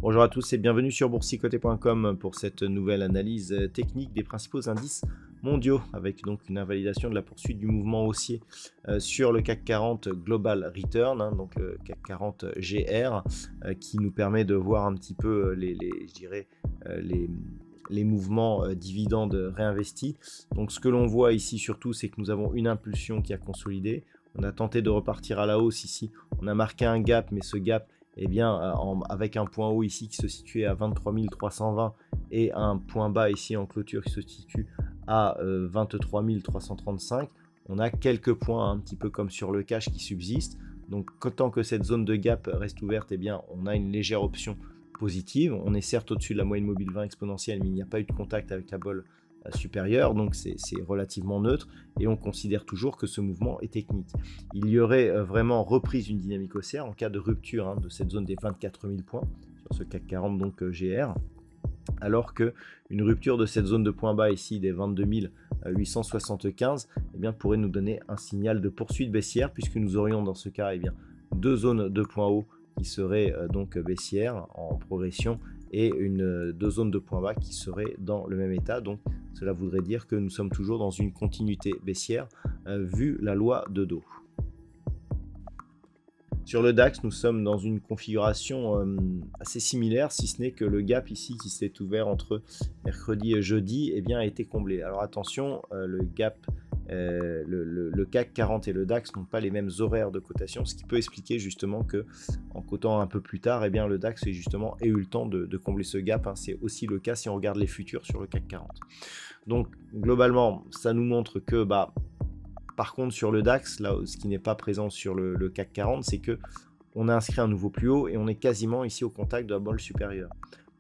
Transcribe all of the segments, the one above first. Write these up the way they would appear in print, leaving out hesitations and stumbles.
Bonjour à tous et bienvenue sur boursicoté.com pour cette nouvelle analyse technique des principaux indices mondiaux avec donc une invalidation de la poursuite du mouvement haussier sur le CAC 40 Global Return, donc le CAC 40 GR qui nous permet de voir un petit peu les mouvements dividendes réinvestis. Donc ce que l'on voit ici surtout, c'est que nous avons une impulsion qui a consolidé. On a tenté de repartir à la hausse ici. On a marqué un gap, mais ce gap, eh bien, avec un point haut ici qui se situait à 23 320 et un point bas ici en clôture qui se situe à 23 335, on a quelques points un petit peu comme sur le cash qui subsistent. Donc tant que cette zone de gap reste ouverte, eh bien, on a une légère option positive. On est certes au-dessus de la moyenne mobile 20 exponentielle, mais il n'y a pas eu de contact avec la bolle supérieure, donc c'est relativement neutre et on considère toujours que ce mouvement est technique. Il y aurait vraiment reprise d'une dynamique haussière en cas de rupture de cette zone des 24 000 points sur ce CAC 40 donc GR, alors que une rupture de cette zone de point bas ici des 22 875 eh bien, pourrait nous donner un signal de poursuite baissière, puisque nous aurions dans ce cas deux zones de point haut qui seraient donc baissières en progression et deux zones de point bas qui seraient dans le même état. Donc cela voudrait dire que nous sommes toujours dans une continuité baissière vu la loi de Dow. Sur le DAX, nous sommes dans une configuration assez similaire, si ce n'est que le gap ici qui s'est ouvert entre mercredi et jeudi a été comblé. Alors attention, le gap, le CAC 40 et le DAX n'ont pas les mêmes horaires de cotation, ce qui peut expliquer justement que en cotant un peu plus tard, le DAX ait eu le temps de combler ce gap. C'est aussi le cas si on regarde les futurs sur le CAC 40. Donc globalement, ça nous montre que par contre, sur le DAX, là, ce qui n'est pas présent sur le CAC 40, c'est que on a inscrit un nouveau plus haut et on est quasiment ici au contact de la bolle supérieure.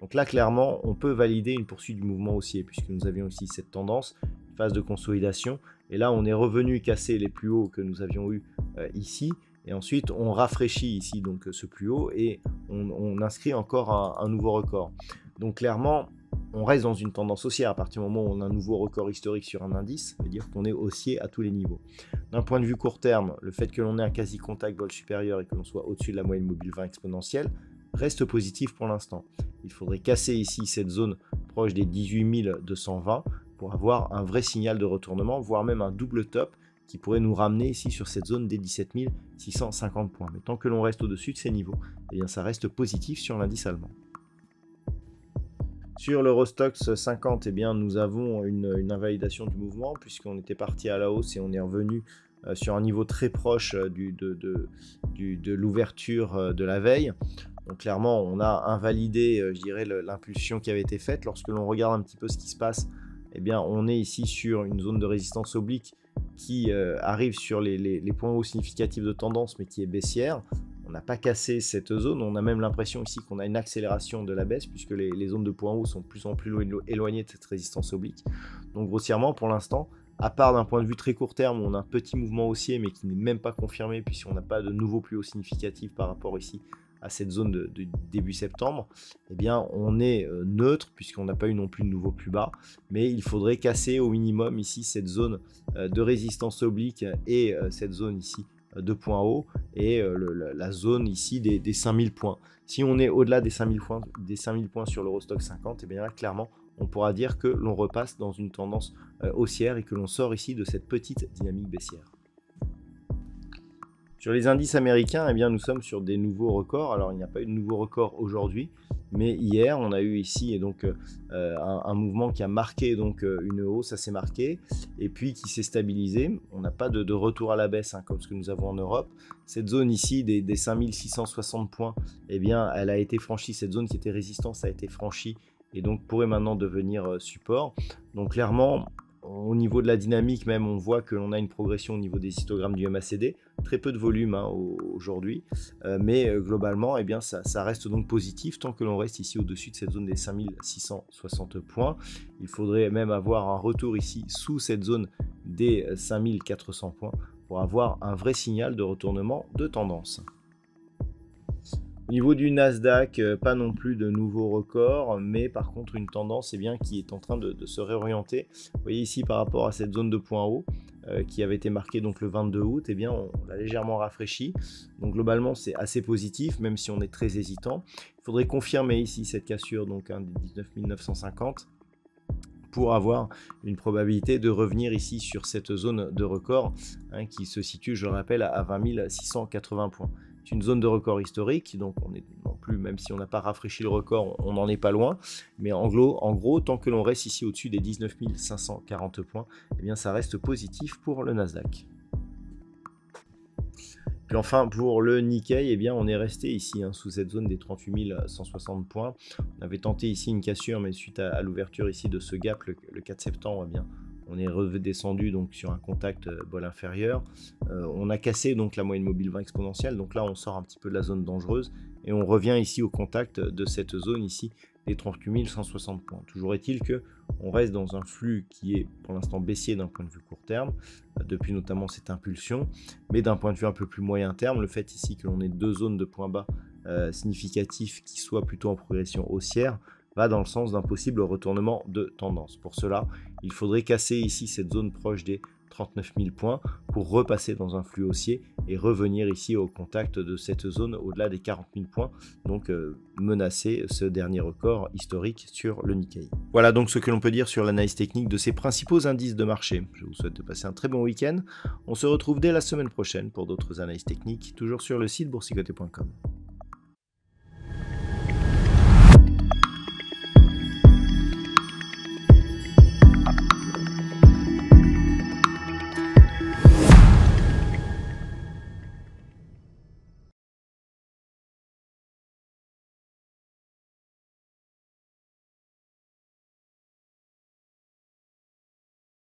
Donc là, clairement, on peut valider une poursuite du mouvement haussier, puisque nous avions aussi cette tendance, une phase de consolidation. Et là, on est revenu casser les plus hauts que nous avions eu ici. Et ensuite, on rafraîchit ici donc ce plus haut et on inscrit encore un nouveau record. Donc clairement, on reste dans une tendance haussière à partir du moment où on a un nouveau record historique sur un indice, ça veut dire qu'on est haussier à tous les niveaux. D'un point de vue court terme, le fait que l'on ait un quasi-contact vol supérieur et que l'on soit au-dessus de la moyenne mobile 20 exponentielle reste positif pour l'instant. Il faudrait casser ici cette zone proche des 18 220 pour avoir un vrai signal de retournement, voire même un double top qui pourrait nous ramener ici sur cette zone des 17 650 points. Mais tant que l'on reste au-dessus de ces niveaux, ça reste positif sur l'indice allemand. Sur l'Eurostoxx 50, nous avons une invalidation du mouvement puisqu'on était parti à la hausse et on est revenu sur un niveau très proche de l'ouverture de la veille. Donc clairement, on a invalidé, l'impulsion qui avait été faite. Lorsque l'on regarde un petit peu ce qui se passe, on est ici sur une zone de résistance oblique qui arrive sur les points hauts significatifs de tendance, mais qui est baissière. On n'a pas cassé cette zone, on a même l'impression ici qu'on a une accélération de la baisse puisque les zones de points hauts sont de plus en plus éloignées de cette résistance oblique. Donc grossièrement, pour l'instant, à part d'un point de vue très court terme, où on a un petit mouvement haussier mais qui n'est même pas confirmé puisqu'on n'a pas de nouveau plus haut significatif par rapport ici à cette zone de début septembre, on est neutre puisqu'on n'a pas eu non plus de nouveau plus bas, mais il faudrait casser au minimum ici cette zone de résistance oblique et cette zone ici de points hauts et la zone ici des 5000 points. Si on est au-delà des 5000 points sur l'Eurostoxx 50, là clairement on pourra dire que l'on repasse dans une tendance haussière et que l'on sort ici de cette petite dynamique baissière. Sur les indices américains, nous sommes sur des nouveaux records. Alors il n'y a pas eu de nouveau record aujourd'hui, mais hier on a eu ici un mouvement qui a marqué une hausse assez marquée et puis qui s'est stabilisé. On n'a pas de retour à la baisse comme ce que nous avons en Europe. Cette zone ici des 5660 points, elle a été franchie. Cette zone qui était résistance a été franchie et donc pourrait maintenant devenir support. Donc clairement, au niveau de la dynamique même, on voit que l'on a une progression au niveau des histogrammes du MACD. Très peu de volume aujourd'hui, mais globalement, eh bien, ça reste donc positif tant que l'on reste ici au-dessus de cette zone des 5660 points. Il faudrait même avoir un retour ici sous cette zone des 5400 points pour avoir un vrai signal de retournement de tendance. Au niveau du Nasdaq, pas non plus de nouveaux records, mais par contre une tendance qui est en train de se réorienter. Vous voyez ici par rapport à cette zone de point haut qui avait été marquée donc le 22 août, on l'a légèrement rafraîchi. Donc globalement c'est assez positif, même si on est très hésitant. Il faudrait confirmer ici cette cassure donc des 19 950 pour avoir une probabilité de revenir ici sur cette zone de record qui se situe, je le rappelle, à 20 680 points. C'est une zone de record historique, donc on est non plus, même si on n'a pas rafraîchi le record, on n'en est pas loin. Mais en gros, tant que l'on reste ici au-dessus des 19 540 points, eh bien ça reste positif pour le Nasdaq. Puis enfin, pour le Nikkei, eh bien, on est resté ici sous cette zone des 38 160 points. On avait tenté ici une cassure, mais suite à l'ouverture ici de ce gap le 4 septembre, eh bien, on est redescendu donc sur un contact bol inférieur. On a cassé donc la moyenne mobile 20 exponentielle. Donc là, on sort un petit peu de la zone dangereuse et on revient ici au contact de cette zone ici des 38 160 points. Toujours est-il que on reste dans un flux qui est pour l'instant baissier d'un point de vue court terme, depuis notamment cette impulsion, mais d'un point de vue un peu plus moyen terme, le fait ici que l'on ait deux zones de points bas significatifs qui soient plutôt en progression haussière, va dans le sens d'un possible retournement de tendance. Pour cela, il faudrait casser ici cette zone proche des 39 000 points pour repasser dans un flux haussier et revenir ici au contact de cette zone au-delà des 40 000 points, donc menacer ce dernier record historique sur le Nikkei. Voilà donc ce que l'on peut dire sur l'analyse technique de ces principaux indices de marché. Je vous souhaite de passer un très bon week-end. On se retrouve dès la semaine prochaine pour d'autres analyses techniques, toujours sur le site boursicoté.com.